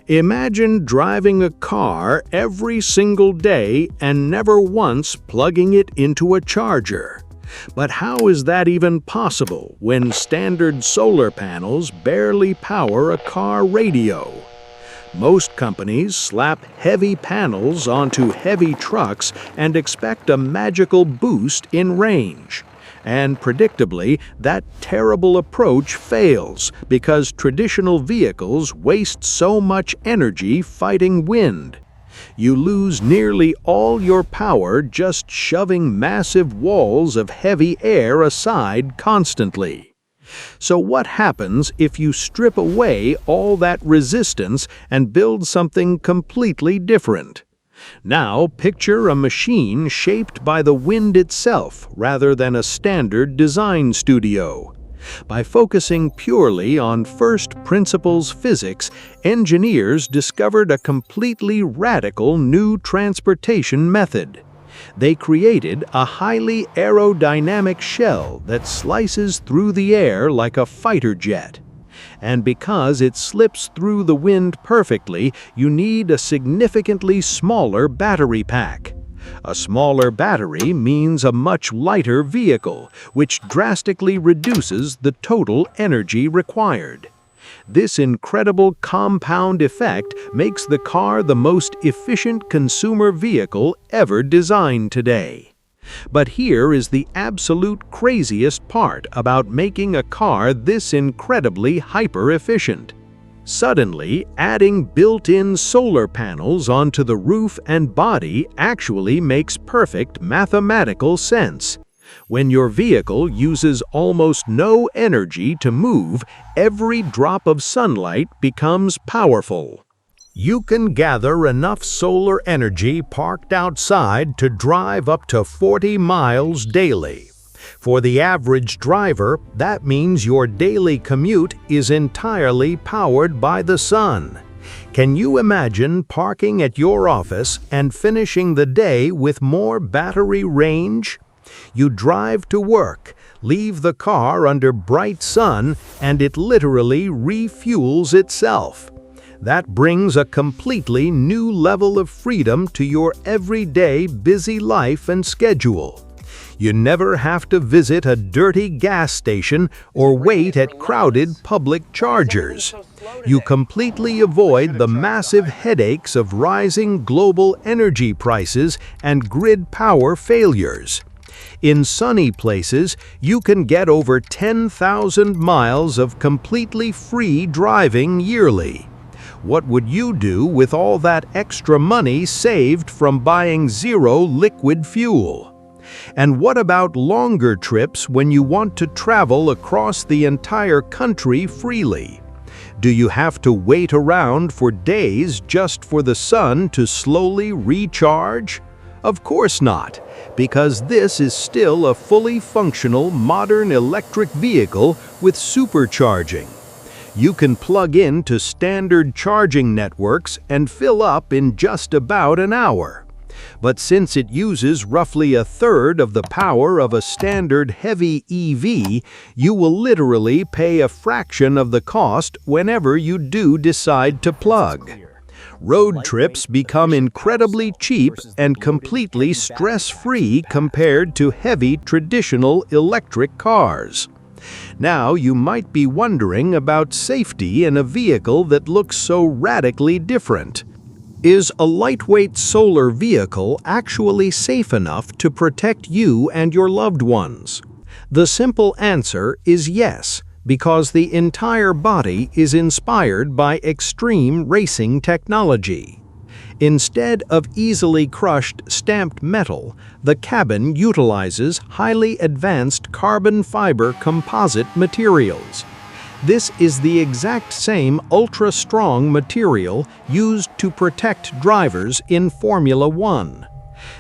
Imagine driving a car every single day and never once plugging it into a charger. But how is that even possible when standard solar panels barely power a car radio? Most companies slap heavy panels onto heavy trucks and expect a magical boost in range. And predictably, that terrible approach fails because traditional vehicles waste so much energy fighting wind. You lose nearly all your power just shoving massive walls of heavy air aside constantly. So what happens if you strip away all that resistance and build something completely different? Now picture a machine shaped by the wind itself rather than a standard design studio. By focusing purely on first principles physics, engineers discovered a completely radical new transportation method. They created a highly aerodynamic shell that slices through the air like a fighter jet. And because it slips through the wind perfectly, you need a significantly smaller battery pack. A smaller battery means a much lighter vehicle, which drastically reduces the total energy required. This incredible compound effect makes the car the most efficient consumer vehicle ever designed today. But here is the absolute craziest part about making a car this incredibly hyper-efficient. Suddenly, adding built-in solar panels onto the roof and body actually makes perfect mathematical sense. When your vehicle uses almost no energy to move, every drop of sunlight becomes powerful. You can gather enough solar energy parked outside to drive up to 40 miles daily. For the average driver, that means your daily commute is entirely powered by the sun. Can you imagine parking at your office and finishing the day with more battery range? You drive to work, leave the car under bright sun, and it literally refuels itself. That brings a completely new level of freedom to your everyday busy life and schedule. You never have to visit a dirty gas station or wait at crowded public chargers. You completely avoid the massive headaches of rising global energy prices and grid power failures. In sunny places, you can get over 10,000 miles of completely free driving yearly. What would you do with all that extra money saved from buying zero liquid fuel? And what about longer trips when you want to travel across the entire country freely? Do you have to wait around for days just for the sun to slowly recharge? Of course not, because this is still a fully functional modern electric vehicle with supercharging. You can plug into standard charging networks and fill up in just about an hour. But since it uses roughly a third of the power of a standard heavy EV, you will literally pay a fraction of the cost whenever you do decide to plug. Road trips become incredibly cheap and completely stress-free compared to heavy traditional electric cars. Now you might be wondering about safety in a vehicle that looks so radically different. Is a lightweight solar vehicle actually safe enough to protect you and your loved ones? The simple answer is yes, because the entire body is inspired by extreme racing technology. Instead of easily crushed stamped metal, the cabin utilizes highly advanced carbon fiber composite materials. This is the exact same ultra-strong material used to protect drivers in Formula One.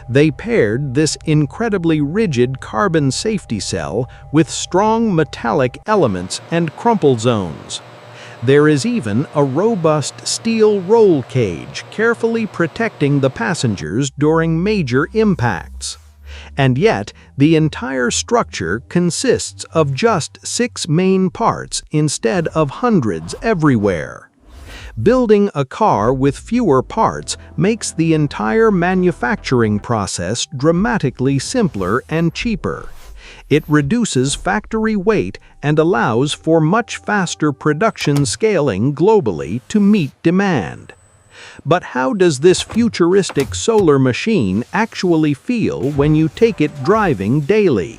They paired this incredibly rigid carbon safety cell with strong metallic elements and crumple zones. There is even a robust steel roll cage carefully protecting the passengers during major impacts. And yet, the entire structure consists of just 6 main parts instead of hundreds everywhere. Building a car with fewer parts makes the entire manufacturing process dramatically simpler and cheaper. It reduces factory weight and allows for much faster production scaling globally to meet demand. But how does this futuristic solar machine actually feel when you take it driving daily?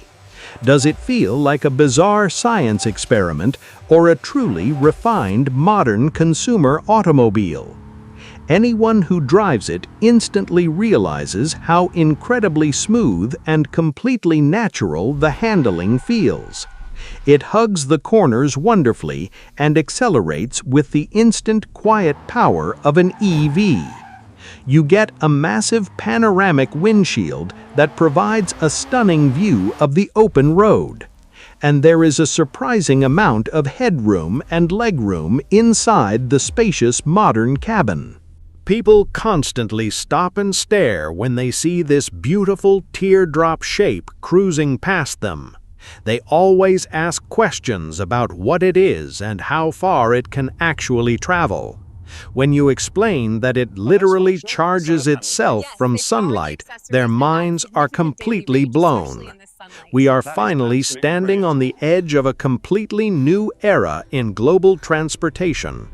Does it feel like a bizarre science experiment or a truly refined modern consumer automobile? Anyone who drives it instantly realizes how incredibly smooth and completely natural the handling feels. It hugs the corners wonderfully and accelerates with the instant quiet power of an EV. You get a massive panoramic windshield that provides a stunning view of the open road. And there is a surprising amount of headroom and legroom inside the spacious modern cabin. People constantly stop and stare when they see this beautiful teardrop shape cruising past them. They always ask questions about what it is and how far it can actually travel. When you explain that it literally charges itself from sunlight, their minds are completely blown. We are finally standing on the edge of a completely new era in global transportation.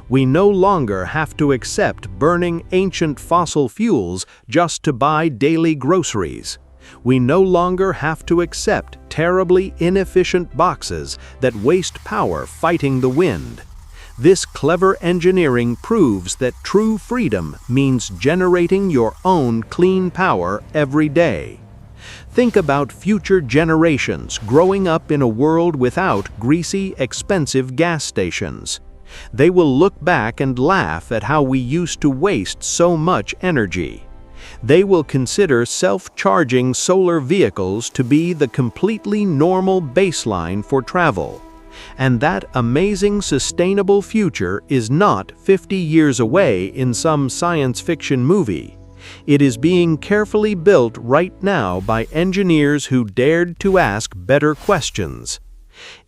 We no longer have to accept burning ancient fossil fuels just to buy daily groceries. We no longer have to accept terribly inefficient boxes that waste power fighting the wind. This clever engineering proves that true freedom means generating your own clean power every day. Think about future generations growing up in a world without greasy, expensive gas stations. They will look back and laugh at how we used to waste so much energy. They will consider self-charging solar vehicles to be the completely normal baseline for travel. And that amazing sustainable future is not 50 years away in some science fiction movie. It is being carefully built right now by engineers who dared to ask better questions.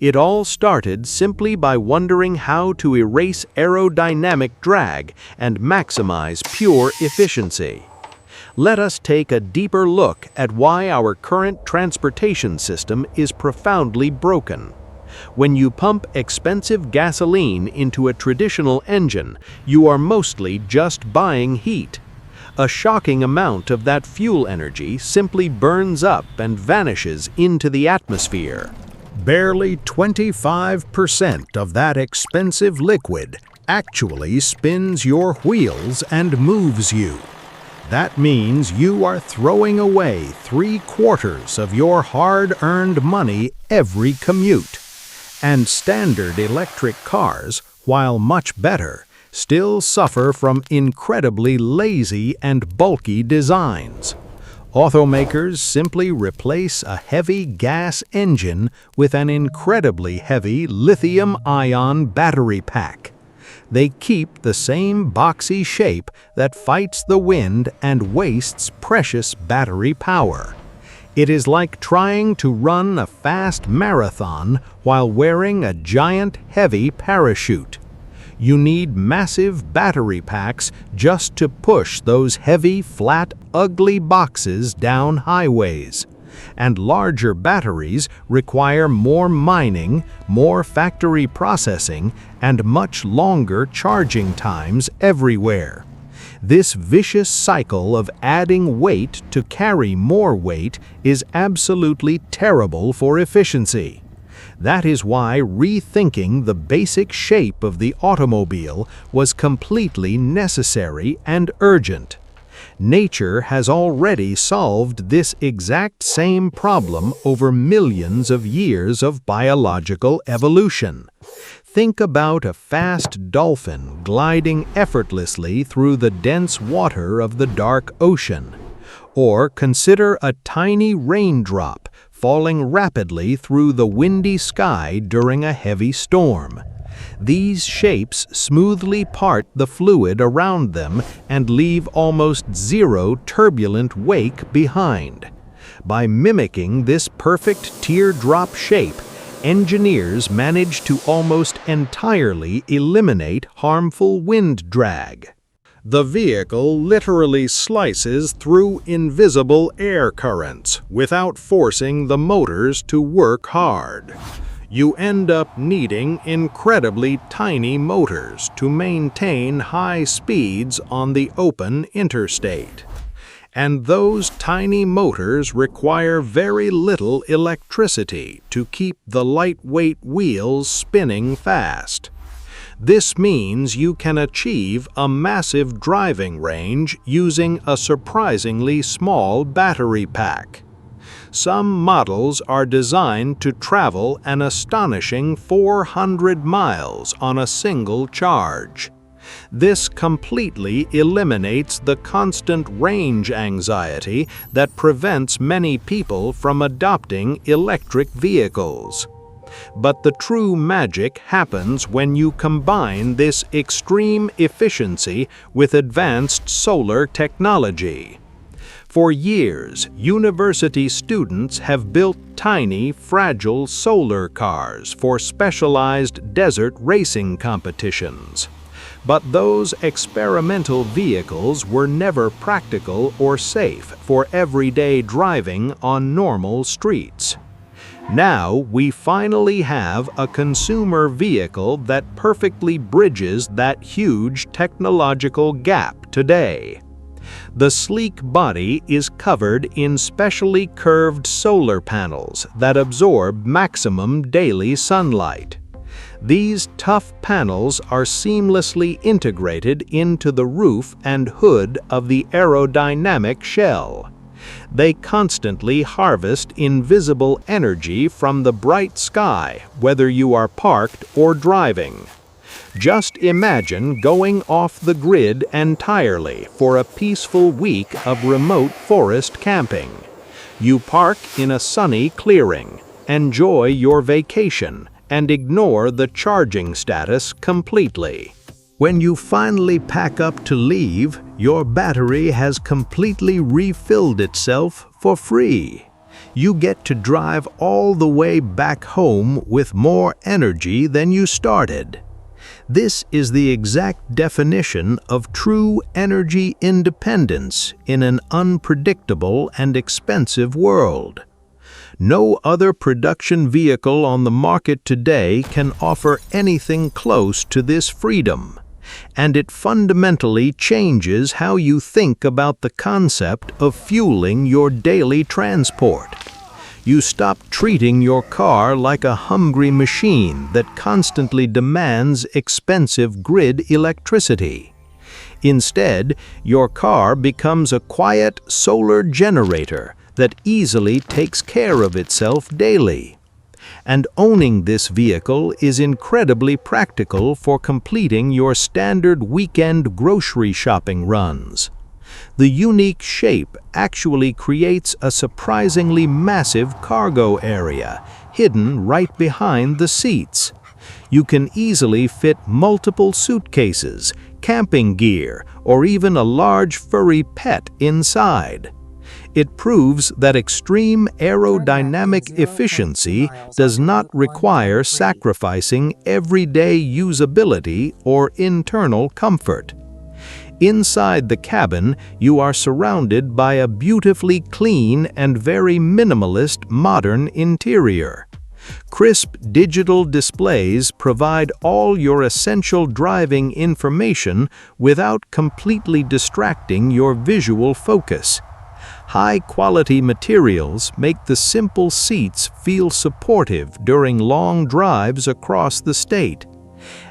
It all started simply by wondering how to erase aerodynamic drag and maximize pure efficiency. Let us take a deeper look at why our current transportation system is profoundly broken. When you pump expensive gasoline into a traditional engine, you are mostly just buying heat. A shocking amount of that fuel energy simply burns up and vanishes into the atmosphere. Barely 25% of that expensive liquid actually spins your wheels and moves you. That means you are throwing away 3/4 of your hard-earned money every commute. And standard electric cars, while much better, still suffer from incredibly lazy and bulky designs. Automakers simply replace a heavy gas engine with an incredibly heavy lithium-ion battery pack. They keep the same boxy shape that fights the wind and wastes precious battery power. It is like trying to run a fast marathon while wearing a giant, heavy parachute. You need massive battery packs just to push those heavy, flat, ugly boxes down highways. And larger batteries require more mining, more factory processing, and much longer charging times everywhere. This vicious cycle of adding weight to carry more weight is absolutely terrible for efficiency. That is why rethinking the basic shape of the automobile was completely necessary and urgent. Nature has already solved this exact same problem over millions of years of biological evolution. Think about a fast dolphin gliding effortlessly through the dense water of the dark ocean. Or consider a tiny raindrop falling rapidly through the windy sky during a heavy storm. These shapes smoothly part the fluid around them and leave almost zero turbulent wake behind. By mimicking this perfect teardrop shape, engineers managed to almost entirely eliminate harmful wind drag. The vehicle literally slices through invisible air currents without forcing the motors to work hard. You end up needing incredibly tiny motors to maintain high speeds on the open interstate. And those tiny motors require very little electricity to keep the lightweight wheels spinning fast. This means you can achieve a massive driving range using a surprisingly small battery pack. Some models are designed to travel an astonishing 400 miles on a single charge. This completely eliminates the constant range anxiety that prevents many people from adopting electric vehicles. But the true magic happens when you combine this extreme efficiency with advanced solar technology. For years, university students have built tiny, fragile solar cars for specialized desert racing competitions. But those experimental vehicles were never practical or safe for everyday driving on normal streets. Now we finally have a consumer vehicle that perfectly bridges that huge technological gap today. The sleek body is covered in specially curved solar panels that absorb maximum daily sunlight. These tough panels are seamlessly integrated into the roof and hood of the aerodynamic shell. They constantly harvest invisible energy from the bright sky, whether you are parked or driving. Just imagine going off the grid entirely for a peaceful week of remote forest camping. You park in a sunny clearing, enjoy your vacation, and ignore the charging status completely. When you finally pack up to leave, your battery has completely refilled itself for free. You get to drive all the way back home with more energy than you started. This is the exact definition of true energy independence in an unpredictable and expensive world. No other production vehicle on the market today can offer anything close to this freedom, and it fundamentally changes how you think about the concept of fueling your daily transport. You stop treating your car like a hungry machine that constantly demands expensive grid electricity. Instead, your car becomes a quiet solar generator that easily takes care of itself daily. And owning this vehicle is incredibly practical for completing your standard weekend grocery shopping runs. The unique shape actually creates a surprisingly massive cargo area hidden right behind the seats. You can easily fit multiple suitcases, camping gear, or even a large furry pet inside. It proves that extreme aerodynamic efficiency does not require sacrificing everyday usability or internal comfort. Inside the cabin, you are surrounded by a beautifully clean and very minimalist modern interior. Crisp digital displays provide all your essential driving information without completely distracting your visual focus. High-quality materials make the simple seats feel supportive during long drives across the state.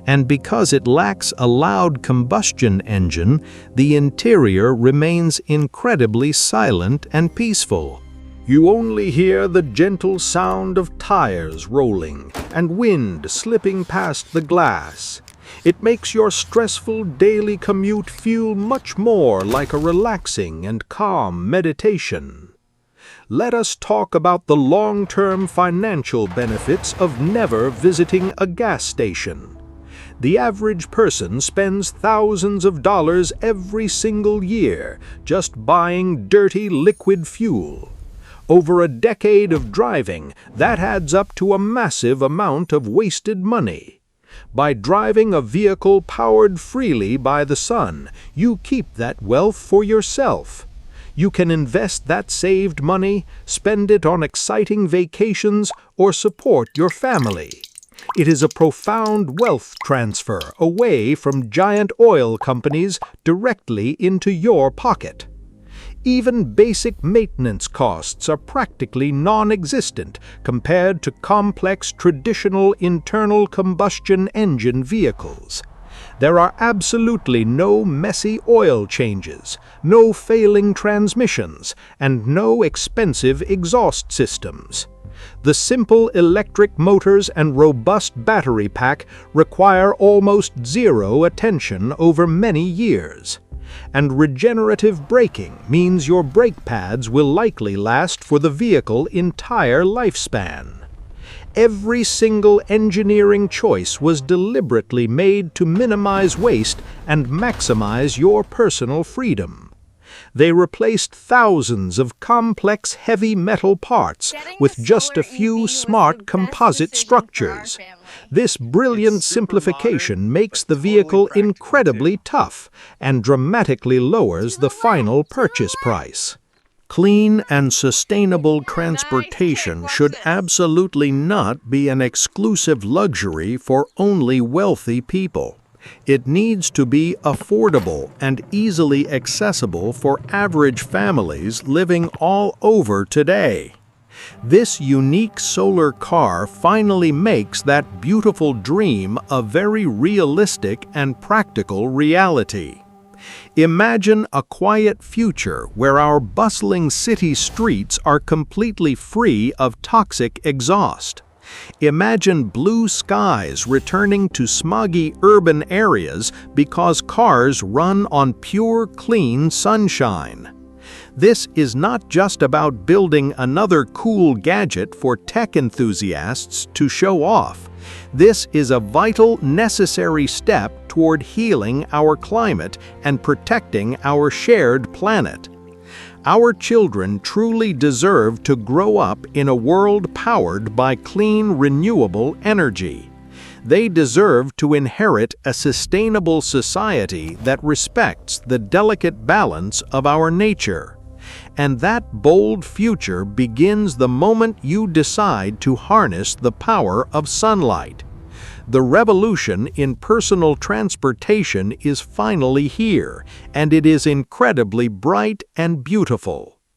And because it lacks a loud combustion engine, the interior remains incredibly silent and peaceful. You only hear the gentle sound of tires rolling and wind slipping past the glass. It makes your stressful daily commute feel much more like a relaxing and calm meditation. Let us talk about the long-term financial benefits of never visiting a gas station. The average person spends thousands of dollars every single year just buying dirty liquid fuel. Over a decade of driving, that adds up to a massive amount of wasted money. By driving a vehicle powered freely by the sun, you keep that wealth for yourself. You can invest that saved money, spend it on exciting vacations, or support your family. It is a profound wealth transfer away from giant oil companies directly into your pocket. Even basic maintenance costs are practically non-existent compared to complex traditional internal combustion engine vehicles. There are absolutely no messy oil changes, no failing transmissions, and no expensive exhaust systems. The simple electric motors and robust battery pack require almost zero attention over many years. And regenerative braking means your brake pads will likely last for the vehicle's entire lifespan. Every single engineering choice was deliberately made to minimize waste and maximize your personal freedom. They replaced thousands of complex heavy metal parts with just a few smart composite structures. This brilliant simplification makes the vehicle incredibly tough and dramatically lowers the final purchase price. Clean and sustainable transportation should absolutely not be an exclusive luxury for only wealthy people. It needs to be affordable and easily accessible for average families living all over today. This unique solar car finally makes that beautiful dream a very realistic and practical reality. Imagine a quiet future where our bustling city streets are completely free of toxic exhaust. Imagine blue skies returning to smoggy urban areas because cars run on pure, clean sunshine. This is not just about building another cool gadget for tech enthusiasts to show off. This is a vital, necessary step toward healing our climate and protecting our shared planet. Our children truly deserve to grow up in a world powered by clean, renewable energy. They deserve to inherit a sustainable society that respects the delicate balance of our nature. And that bold future begins the moment you decide to harness the power of sunlight. The revolution in personal transportation is finally here, and it is incredibly bright and beautiful.